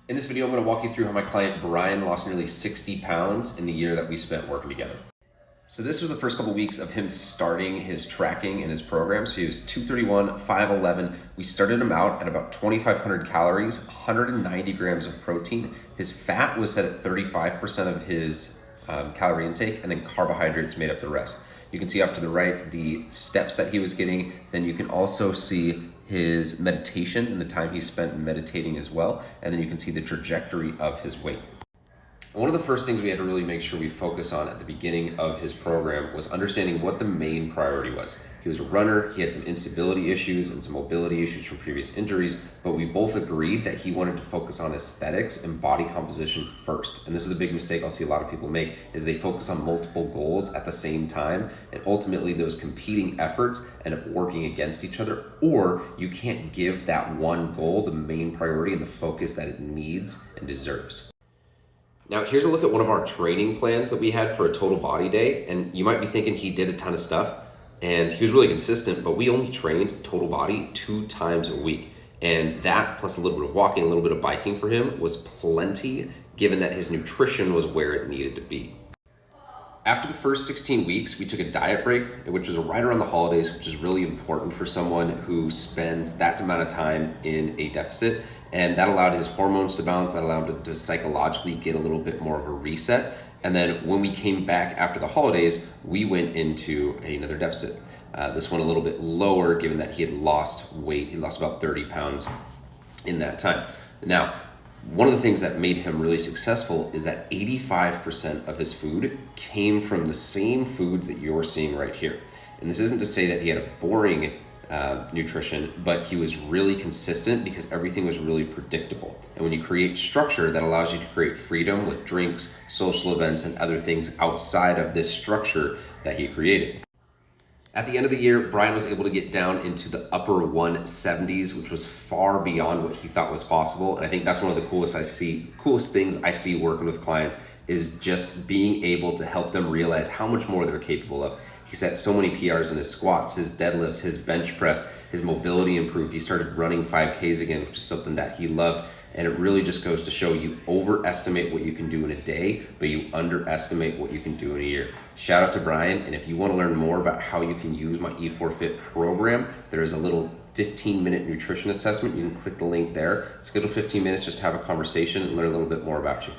In this video, I'm going to walk you through how my client Brian lost nearly 60 pounds in the year that we spent working together. So this was the first couple weeks of him starting his tracking in his program. So he was 231, 5'11". We started him out at about 2,500 calories, 190 grams of protein. His fat was set at 35% of his calorie intake, and then carbohydrates made up the rest. You can see off to the right the steps that he was getting. Then you can also see his meditation and the time he spent meditating as well. And then you can see the trajectory of his weight. One of the first things we had to really make sure we focus on at the beginning of his program was understanding what the main priority was. He was a runner, he had some instability issues and some mobility issues from previous injuries, but we both agreed that he wanted to focus on aesthetics and body composition first. And this is a big mistake I'll see a lot of people make, is they focus on multiple goals at the same time, and ultimately those competing efforts end up working against each other, or you can't give that one goal the main priority and the focus that it needs and deserves. Now, here's a look at one of our training plans that we had for a total body day. And you might be thinking he did a ton of stuff and he was really consistent, but we only trained total body 2 times a week. And that plus a little bit of walking, a little bit of biking for him was plenty, given that his nutrition was where it needed to be. After the first 16 weeks, we took a diet break, which was right around the holidays, which is really important for someone who spends that amount of time in a deficit. And that allowed his hormones to balance, that allowed him to psychologically get a little bit more of a reset. And then when we came back after the holidays, we went into another deficit. This one a little bit lower, given that he had lost weight. He lost about 30 pounds in that time. Now, one of the things that made him really successful is that 85% of his food came from the same foods that you're seeing right here. And this isn't to say that he had a boring nutrition, but he was really consistent because everything was really predictable. And when you create structure, that allows you to create freedom with drinks, social events, and other things outside of this structure that he created. At the end of the year, Brian was able to get down into the upper 170s, which was far beyond what he thought was possible. And I think that's one of the coolest things I see working with clients is just being able to help them realize how much more they're capable of. He set so many PRs in his squats, his deadlifts, his bench press, his mobility improved. He started running 5Ks again, which is something that he loved. And it really just goes to show you overestimate what you can do in a day, but you underestimate what you can do in a year. Shout out to Brian. And if you want to learn more about how you can use my E4Fit program, there is a little 15-minute nutrition assessment. You can click the link there. Schedule 15 minutes, just have a conversation and learn a little bit more about you.